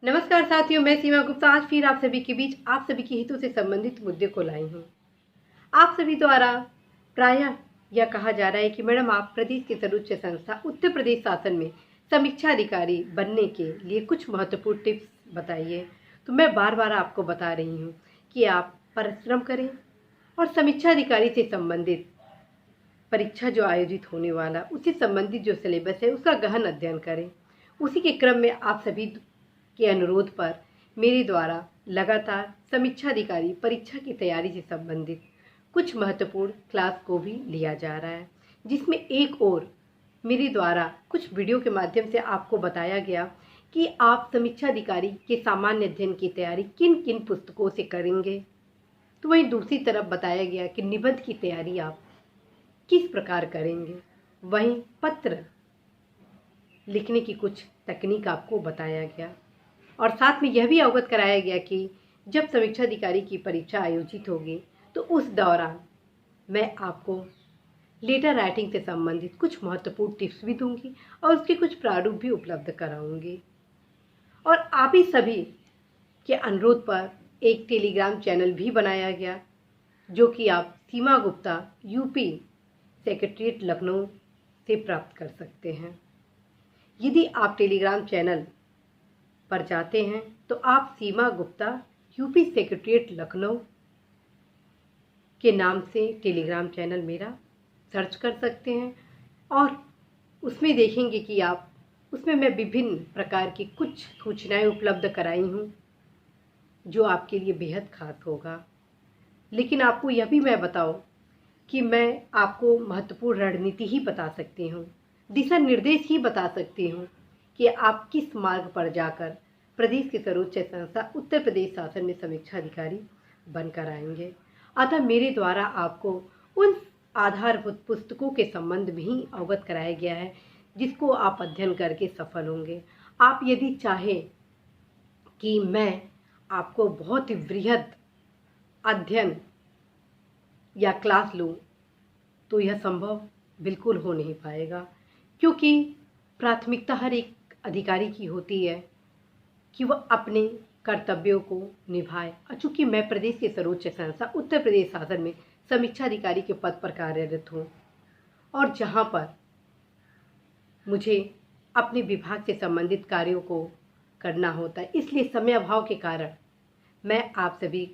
नमस्कार साथियों, मैं सीमा गुप्ता आज फिर आप सभी के बीच आप सभी के हितों से संबंधित मुद्दे को लाई हूँ। आप सभी द्वारा प्रायः यह कहा जा रहा है कि मैडम आप प्रदेश के सर्वोच्च संस्था उत्तर प्रदेश शासन में समीक्षा अधिकारी बनने के लिए कुछ महत्वपूर्ण टिप्स बताइए। तो मैं बार बार आपको बता रही हूँ कि आप परिश्रम करें और समीक्षा अधिकारी से संबंधित परीक्षा जो आयोजित होने वाला उससे संबंधित जो सिलेबस है उसका गहन अध्ययन करें। उसी के क्रम में आप सभी के अनुरोध पर मेरे द्वारा लगातार समीक्षा अधिकारी परीक्षा की तैयारी से संबंधित कुछ महत्वपूर्ण क्लास को भी लिया जा रहा है, जिसमें एक और मेरे द्वारा कुछ वीडियो के माध्यम से आपको बताया गया कि आप समीक्षा अधिकारी के सामान्य अध्ययन की तैयारी किन किन पुस्तकों से करेंगे। तो वहीं दूसरी तरफ बताया गया कि निबंध की तैयारी आप किस प्रकार करेंगे। वहीं पत्र लिखने की कुछ तकनीक आपको बताया गया और साथ में यह भी अवगत कराया गया कि जब समीक्षा अधिकारी की परीक्षा आयोजित होगी तो उस दौरान मैं आपको लेटर राइटिंग से संबंधित कुछ महत्वपूर्ण टिप्स भी दूंगी और उसके कुछ प्रारूप भी उपलब्ध कराऊंगी। और आप ही सभी के अनुरोध पर एक टेलीग्राम चैनल भी बनाया गया जो कि आप सीमा गुप्ता यूपी सेक्रेटरीट लखनऊ से प्राप्त कर सकते हैं। यदि आप टेलीग्राम चैनल पर जाते हैं तो आप सीमा गुप्ता यूपी सेक्रेटरीट लखनऊ के नाम से टेलीग्राम चैनल मेरा सर्च कर सकते हैं और उसमें देखेंगे कि आप उसमें मैं विभिन्न प्रकार की कुछ सूचनाएं उपलब्ध कराई हूँ जो आपके लिए बेहद खास होगा। लेकिन आपको यह भी मैं बताऊं कि मैं आपको महत्वपूर्ण रणनीति ही बता सकती हूँ, दिशा निर्देश ही बता सकती हूँ कि आप किस मार्ग पर जाकर प्रदेश के सर्वोच्च संस्था उत्तर प्रदेश शासन में समीक्षा अधिकारी बनकर आएंगे। अतः मेरे द्वारा आपको उन आधारभूत पुस्तकों के संबंध में ही अवगत कराया गया है जिसको आप अध्ययन करके सफल होंगे। आप यदि चाहें कि मैं आपको बहुत ही वृहद अध्ययन या क्लास लूँ तो यह संभव बिल्कुल हो नहीं पाएगा, क्योंकि प्राथमिकता हर एक अधिकारी की होती है कि वह अपने कर्तव्यों को निभाए। चूँकि मैं प्रदेश के सर्वोच्च संस्था उत्तर प्रदेश शासन में समीक्षा अधिकारी के पद पर कार्यरत हूँ और जहाँ पर मुझे अपने विभाग से संबंधित कार्यों को करना होता है, इसलिए समय अभाव के कारण मैं आप सभी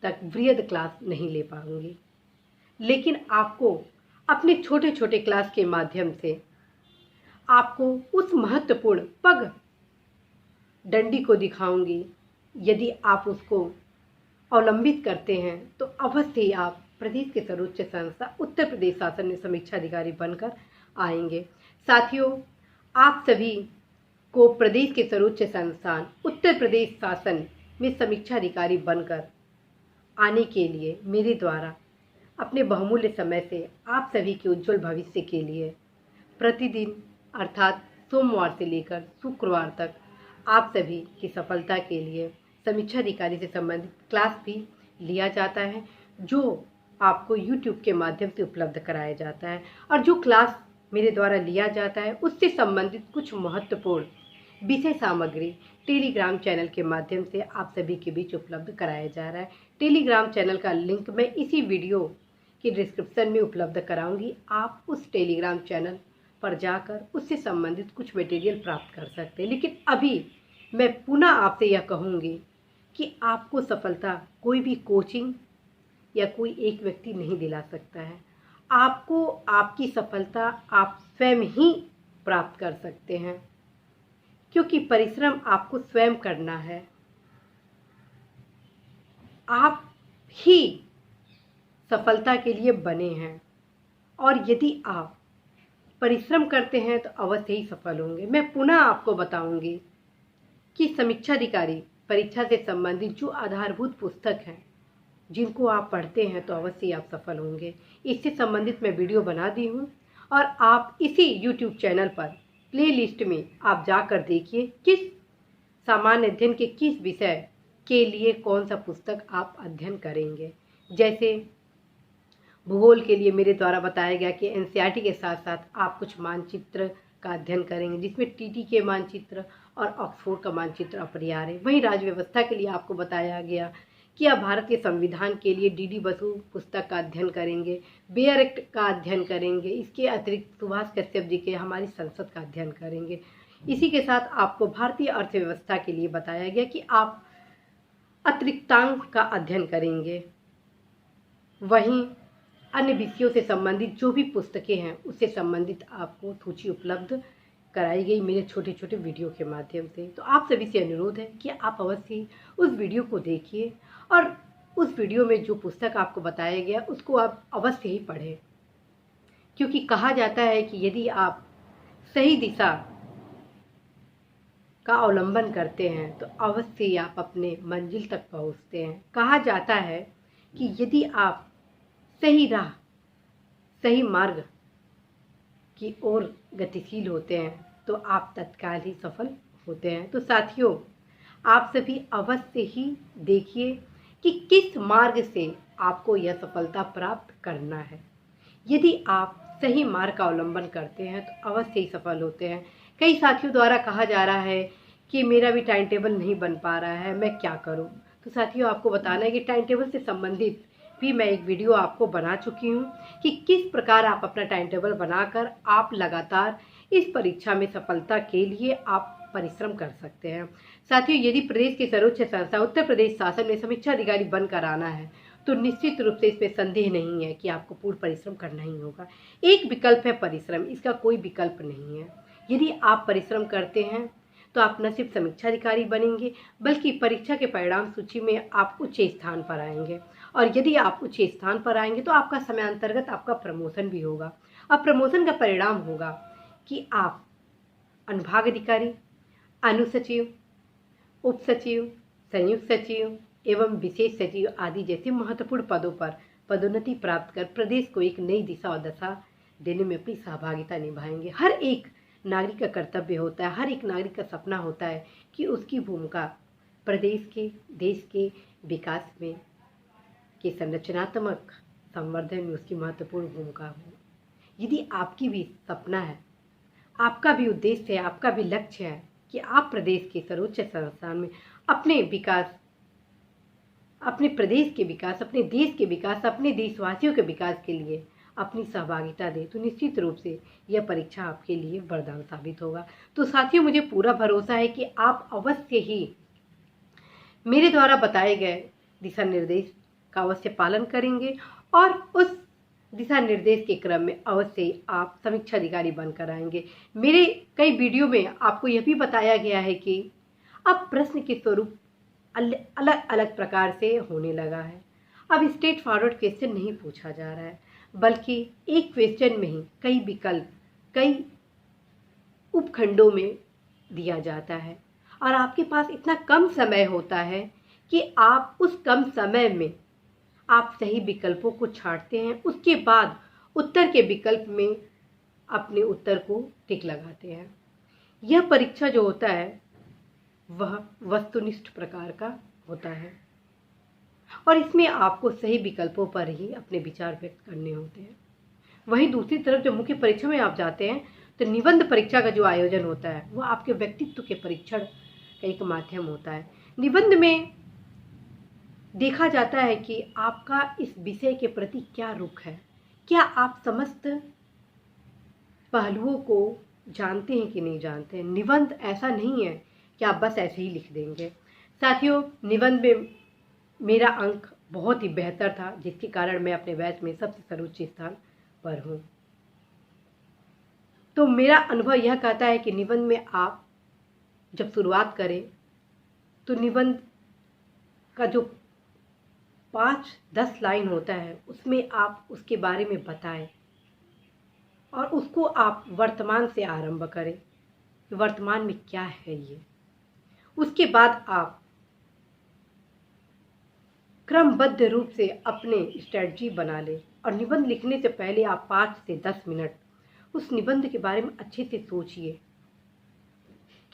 तक वृहद क्लास नहीं ले पाऊंगी। लेकिन आपको अपने छोटे छोटे क्लास के माध्यम से आपको उस महत्वपूर्ण पग डंडी को दिखाऊंगी। यदि आप उसको अवलंबित करते हैं तो अवश्य ही आप प्रदेश के सर्वोच्च संस्था उत्तर प्रदेश शासन में समीक्षा अधिकारी बनकर आएंगे। साथियों, आप सभी को प्रदेश के सर्वोच्च संस्थान उत्तर प्रदेश शासन में समीक्षा अधिकारी बनकर आने के लिए मेरे द्वारा अपने बहुमूल्य समय से आप सभी के उज्जवल भविष्य के लिए प्रतिदिन अर्थात सोमवार से लेकर शुक्रवार तक आप सभी की सफलता के लिए समीक्षा अधिकारी से संबंधित क्लास भी लिया जाता है, जो आपको YouTube के माध्यम से उपलब्ध कराया जाता है। और जो क्लास मेरे द्वारा लिया जाता है उससे संबंधित कुछ महत्वपूर्ण विषय सामग्री टेलीग्राम चैनल के माध्यम से आप सभी के बीच उपलब्ध कराया जा रहा है। टेलीग्राम चैनल का लिंक मैं इसी वीडियो की डिस्क्रिप्शन में उपलब्ध कराऊंगी। आप उस टेलीग्राम चैनल पर जाकर उससे संबंधित कुछ मटेरियल प्राप्त कर सकते हैं। लेकिन अभी मैं पुनः आपसे यह कहूँगी कि आपको सफलता कोई भी कोचिंग या कोई एक व्यक्ति नहीं दिला सकता है। आपको आपकी सफलता आप स्वयं ही प्राप्त कर सकते हैं, क्योंकि परिश्रम आपको स्वयं करना है। आप ही सफलता के लिए बने हैं और यदि आप परिश्रम करते हैं तो अवश्य ही सफल होंगे। मैं पुनः आपको बताऊंगी कि समीक्षा अधिकारी परीक्षा से संबंधित जो आधारभूत पुस्तक हैं जिनको आप पढ़ते हैं तो अवश्य ही आप सफल होंगे। इससे संबंधित मैं वीडियो बना दी हूँ और आप इसी YouTube चैनल पर प्लेलिस्ट में आप जाकर देखिए किस सामान्य अध्ययन के किस विषय के लिए कौन सा पुस्तक आप अध्ययन करेंगे। जैसे भूगोल के लिए मेरे द्वारा बताया गया कि एनसीईआरटी के साथ साथ आप कुछ मानचित्र का अध्ययन करेंगे, जिसमें टीटी के मानचित्र और ऑक्सफोर्ड का मानचित्र अपरिहार्य है। वहीं राज्य व्यवस्था के लिए आपको बताया गया कि आप भारत के संविधान के लिए डी बसु पुस्तक का अध्ययन करेंगे, बेयर एक्ट का अध्ययन करेंगे, इसके अतिरिक्त सुभाष कश्यप जी के हमारी संसद का अध्ययन करेंगे। इसी के साथ आपको भारतीय अर्थव्यवस्था के लिए बताया गया कि आप अतिरिक्तांक का अध्ययन करेंगे। वहीं अन्य विषयों से संबंधित जो भी पुस्तकें हैं उससे संबंधित आपको सूची उपलब्ध कराई गई मेरे छोटे छोटे वीडियो के माध्यम से। तो आप सभी से अनुरोध है कि आप अवश्य ही उस वीडियो को देखिए और उस वीडियो में जो पुस्तक आपको बताया गया उसको आप अवश्य ही पढ़ें, क्योंकि कहा जाता है कि यदि आप सही दिशा का अवलंबन करते हैं तो अवश्य ही आप अपने मंजिल तक पहुंचते हैं। कहा जाता है कि यदि आप सही राह, सही मार्ग की ओर गतिशील होते हैं तो आप तत्काल ही सफल होते हैं। तो साथियों, आप सभी अवश्य ही देखिए कि किस मार्ग से आपको यह सफलता प्राप्त करना है। यदि आप सही मार्ग का अवलंबन करते हैं तो अवश्य ही सफल होते हैं। कई साथियों द्वारा कहा जा रहा है कि मेरा भी टाइम टेबल नहीं बन पा रहा है, मैं क्या करूं। तो साथियों, आपको बताना है कि टाइम टेबल से संबंधित भी मैं एक वीडियो आपको बना चुकी हूं कि किस प्रकार आप अपना टाइम टेबल बनाकर आप लगातार इस परीक्षा में सफलता के लिए आप परिश्रम कर सकते हैं। साथियों, यदि प्रदेश के सर्वोच्च संस्था उत्तर प्रदेश शासन में समीक्षा अधिकारी बनकर आना है तो निश्चित रूप से इसमें संदेह नहीं है कि आपको पूर्ण परिश्रम करना ही होगा। एक विकल्प है परिश्रम, इसका कोई विकल्प नहीं है। यदि आप परिश्रम करते हैं तो आप न सिर्फ समीक्षा अधिकारी बनेंगे बल्कि परीक्षा के परिणाम सूची में आप उच्च स्थान पर आएंगे। और यदि आप उच्च स्थान पर आएंगे तो आपका समयांतर्गत आपका प्रमोशन भी होगा। अब प्रमोशन का परिणाम होगा कि आप अनुभाग अधिकारी, अनुसचिव, उप सचिव, संयुक्त सचिव एवं विशेष सचिव आदि जैसे महत्वपूर्ण पदों पर पदोन्नति प्राप्त कर प्रदेश को एक नई दिशा और दशा देने में अपनी सहभागिता निभाएंगे। हर एक नागरिक का कर्तव्य होता है, हर एक नागरिक का सपना होता है कि उसकी भूमिका प्रदेश के, देश के विकास में, के संरचनात्मक संवर्धन में उसकी महत्वपूर्ण भूमिका हो। यदि आपकी भी सपना है, आपका भी उद्देश्य है, आपका भी लक्ष्य है कि आप प्रदेश के सर्वोच्च संस्थान में अपने विकास, अपने प्रदेश के विकास, अपने देश के विकास, अपने देशवासियों के विकास के लिए अपनी सहभागिता दें, तो निश्चित रूप से यह परीक्षा आपके लिए वरदान साबित होगा। तो साथियों, मुझे पूरा भरोसा है कि आप अवश्य ही मेरे द्वारा बताए गए दिशा निर्देश का अवश्य पालन करेंगे और उस दिशा निर्देश के क्रम में अवश्य ही आप समीक्षा अधिकारी बनकर आएंगे। मेरे कई वीडियो में आपको यह भी बताया गया है कि अब प्रश्न के स्वरूप अलग अलग प्रकार से होने लगा है। अब स्ट्रेट फॉरवर्ड क्वेश्चन नहीं पूछा जा रहा है, बल्कि एक क्वेश्चन में ही कई विकल्प, कई उपखंडों में दिया जाता है और आपके पास इतना कम समय होता है कि आप उस कम समय में आप सही विकल्पों को छांटते हैं, उसके बाद उत्तर के विकल्प में अपने उत्तर को टिक लगाते हैं। यह परीक्षा जो होता है वह वस्तुनिष्ठ प्रकार का होता है और इसमें आपको सही विकल्पों पर ही अपने विचार व्यक्त करने होते हैं। वहीं दूसरी तरफ जब मुख्य परीक्षा में आप जाते हैं तो निबंध परीक्षा का जो आयोजन होता है वह आपके व्यक्तित्व के परीक्षण का एक माध्यम होता है। निबंध में देखा जाता है कि आपका इस विषय के प्रति क्या रुख है, क्या आप समस्त पहलुओं को जानते हैं कि नहीं जानते हैं। निबंध ऐसा नहीं है कि आप बस ऐसे ही लिख देंगे। साथियों, निबंध में मेरा अंक बहुत ही बेहतर था, जिसके कारण मैं अपने बैच में सबसे सर्वोच्च स्थान पर हूँ। तो मेरा अनुभव यह कहता है कि निबंध में आप जब शुरुआत करें तो निबंध का जो 5-10 लाइन होता है उसमें आप उसके बारे में बताएं और उसको आप वर्तमान से आरंभ करें, वर्तमान में क्या है ये। उसके बाद आप क्रमबद्ध रूप से अपने स्ट्रेटजी बना लें और निबंध लिखने से पहले आप 5 से 10 मिनट उस निबंध के बारे में अच्छे से सोचिए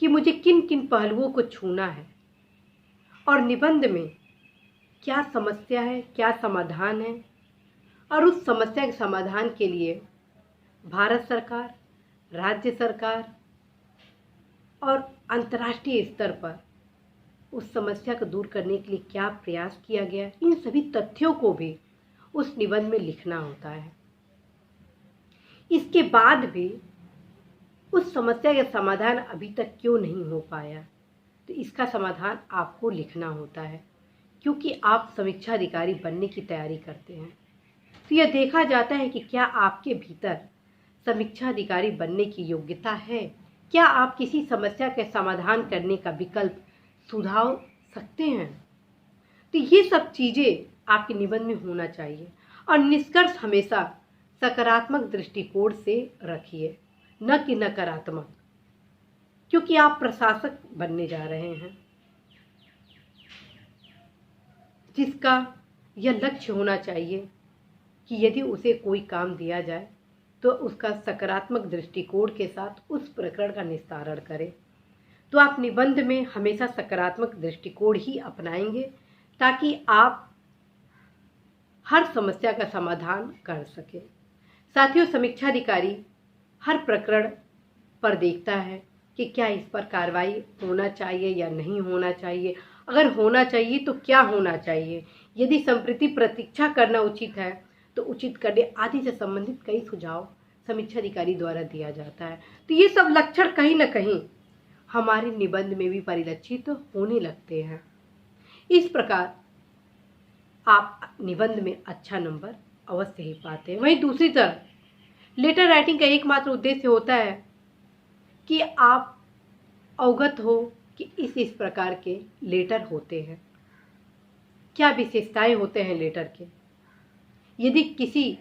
कि मुझे किन किन पहलुओं को छूना है और निबंध में क्या समस्या है, क्या समाधान है और उस समस्या के समाधान के लिए भारत सरकार, राज्य सरकार और अंतर्राष्ट्रीय स्तर पर उस समस्या को दूर करने के लिए क्या प्रयास किया गया, इन सभी तथ्यों को भी उस निबंध में लिखना होता है। इसके बाद भी उस समस्या का समाधान अभी तक क्यों नहीं हो पाया, तो इसका समाधान आपको लिखना होता है, क्योंकि आप समीक्षा अधिकारी बनने की तैयारी करते हैं। तो यह देखा जाता है कि क्या आपके भीतर समीक्षा अधिकारी बनने की योग्यता है, क्या आप किसी समस्या के समाधान करने का विकल्प सुझाव सकते हैं। तो ये सब चीज़ें आपके निबंध में होना चाहिए। और निष्कर्ष हमेशा सकारात्मक दृष्टिकोण से रखिए, न कि नकारात्मक, क्योंकि आप प्रशासक बनने जा रहे हैं जिसका यह लक्ष्य होना चाहिए कि यदि उसे कोई काम दिया जाए तो उसका सकारात्मक दृष्टिकोण के साथ उस प्रकरण का निस्तारण करे। तो आप निबंध में हमेशा सकारात्मक दृष्टिकोण ही अपनाएंगे ताकि आप हर समस्या का समाधान कर सके। साथियों, समीक्षा अधिकारी हर प्रकरण पर देखता है कि क्या इस पर कार्रवाई होना चाहिए या नहीं होना चाहिए, अगर होना चाहिए तो क्या होना चाहिए, यदि संप्रति प्रतीक्षा करना उचित है तो उचित करने आदि से संबंधित कई सुझाव समीक्षा अधिकारी द्वारा दिया जाता है। तो ये सब लक्षण कहीं ना कहीं हमारे निबंध में भी परिलक्षित होने लगते हैं। इस प्रकार आप निबंध में अच्छा नंबर अवश्य ही पाते हैं। वहीं दूसरी तरफ लेटर राइटिंग का एकमात्र उद्देश्य होता है कि आप अवगत हो कि इस प्रकार के लेटर होते हैं, क्या विशेषताएं होते हैं लेटर के। यदि किसी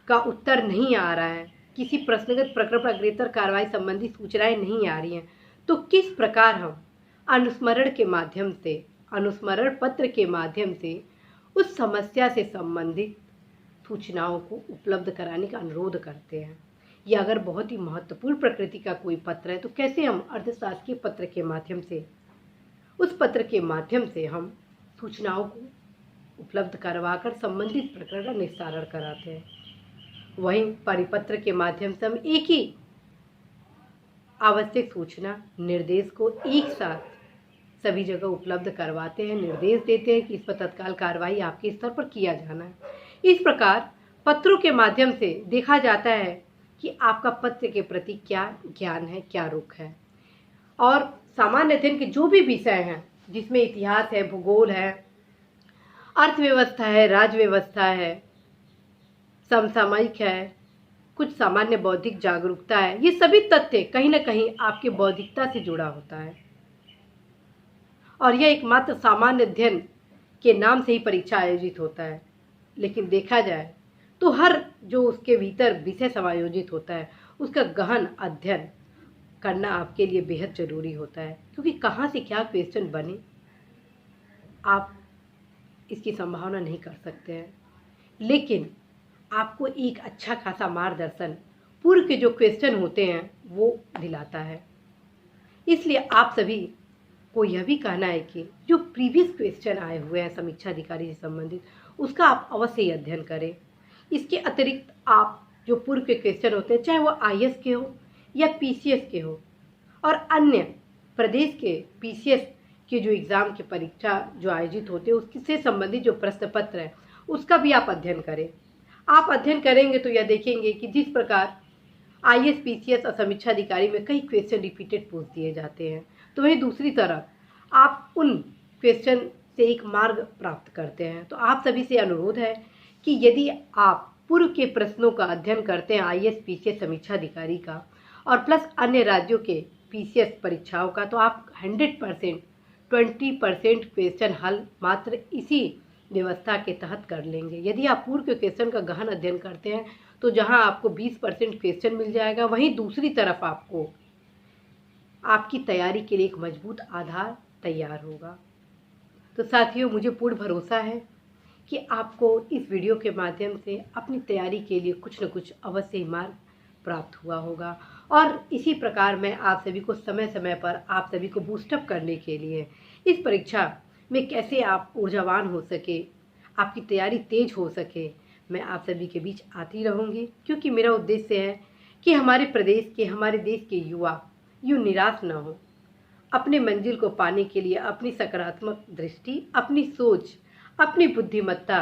का उत्तर नहीं आ रहा है, किसी प्रश्नगत प्रकरण पर अग्रेतर कार्रवाई संबंधी सूचनाएं नहीं आ रही हैं, तो किस प्रकार हम अनुस्मरण पत्र के माध्यम से उस समस्या से संबंधित सूचनाओं को उपलब्ध कराने का अनुरोध करते हैं। या अगर बहुत ही महत्वपूर्ण प्रकृति का कोई पत्र है तो कैसे हम अर्थशास्त्रीय पत्र के माध्यम से उस पत्र के माध्यम से हम सूचनाओं को उपलब्ध करवाकर संबंधित प्रकरण का निस्तारण कराते हैं। वहीं परिपत्र के माध्यम से हम एक ही आवश्यक सूचना निर्देश को एक साथ सभी जगह उपलब्ध करवाते हैं, निर्देश देते हैं कि इस पर तत्काल कार्रवाई आपके स्तर पर किया जाना है। इस प्रकार पत्रों के माध्यम से देखा जाता है कि आपका पत्र के प्रति क्या ज्ञान है, क्या रुख है। और सामान्य अध्ययन के जो भी विषय हैं जिसमें इतिहास है, भूगोल है, अर्थव्यवस्था है, राज्य व्यवस्था है, समसामयिक है, कुछ सामान्य बौद्धिक जागरूकता है, ये सभी तथ्य कहीं ना कहीं आपके बौद्धिकता से जुड़ा होता है। और यह एकमात्र सामान्य अध्ययन के नाम से ही परीक्षा आयोजित होता है, लेकिन देखा जाए तो हर जो उसके भीतर विषय समायोजित होता है उसका गहन अध्ययन करना आपके लिए बेहद जरूरी होता है, क्योंकि कहाँ से क्या क्वेश्चन बने आप इसकी संभावना नहीं कर सकते हैं। लेकिन आपको एक अच्छा खासा मार्गदर्शन पूर्व के जो क्वेश्चन होते हैं वो दिलाता है। इसलिए आप सभी को यह भी कहना है कि जो प्रीवियस क्वेश्चन आए हुए हैं समीक्षा अधिकारी से संबंधित उसका आप अवश्य ही अध्ययन करें। इसके अतिरिक्त आप जो पूर्व के क्वेश्चन होते हैं, चाहे वो आईएएस के हो या पीसीएस के हो, और अन्य प्रदेश के पीसीएस के जो एग्ज़ाम की परीक्षा जो आयोजित होते हैं उससे संबंधित जो प्रश्न पत्र है उसका भी आप अध्ययन करें। आप अध्ययन करेंगे तो यह देखेंगे कि जिस प्रकार आईएएस, पीसीएस और समीक्षा अधिकारी में कई क्वेश्चन रिपीटेड पूछ दिए जाते हैं, तो वहीं दूसरी तरफ आप उन क्वेश्चन से एक मार्ग प्राप्त करते हैं। तो आप सभी से अनुरोध है कि यदि आप पूर्व के प्रश्नों का अध्ययन करते हैं, आईएएस, पीसीएस, समीक्षा अधिकारी का और प्लस अन्य राज्यों के पीसीएस परीक्षाओं का, तो आप 100% 20% क्वेश्चन हल मात्र इसी व्यवस्था के तहत कर लेंगे। यदि आप पूर्व के क्वेश्चन का गहन अध्ययन करते हैं तो जहां आपको 20% क्वेश्चन मिल जाएगा, वहीं दूसरी तरफ आपको आपकी तैयारी के लिए एक मजबूत आधार तैयार होगा। तो साथियों, मुझे पूर्ण भरोसा है कि आपको इस वीडियो के माध्यम से अपनी तैयारी के लिए कुछ न कुछ अवश्य ही मार्ग प्राप्त हुआ होगा। और इसी प्रकार मैं आप सभी को समय समय पर आप सभी को बूस्टअप करने के लिए इस परीक्षा में कैसे आप ऊर्जावान हो सके, आपकी तैयारी तेज हो सके, मैं आप सभी के बीच आती रहूँगी, क्योंकि मेरा उद्देश्य है कि हमारे प्रदेश के, हमारे देश के युवा यूँ निराश न हो अपने मंजिल को पाने के लिए अपनी सकारात्मक दृष्टि, अपनी सोच, अपनी बुद्धिमत्ता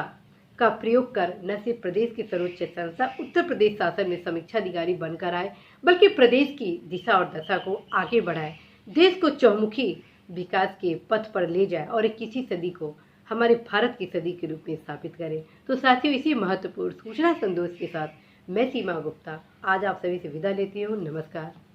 का प्रयोग कर न सिर्फ प्रदेश की सर्वोच्च संस्था उत्तर प्रदेश शासन में समीक्षा अधिकारी बनकर आए, बल्कि प्रदेश की दिशा और दशा को आगे बढ़ाए, देश को चहुमुखी विकास के पथ पर ले जाए और 21वीं सदी को हमारे भारत की सदी के रूप में स्थापित करें। तो साथियों, इसी महत्वपूर्ण सूचना संदेश के साथ मैं सीमा गुप्ता आज आप सभी से विदा लेती हूँ। नमस्कार।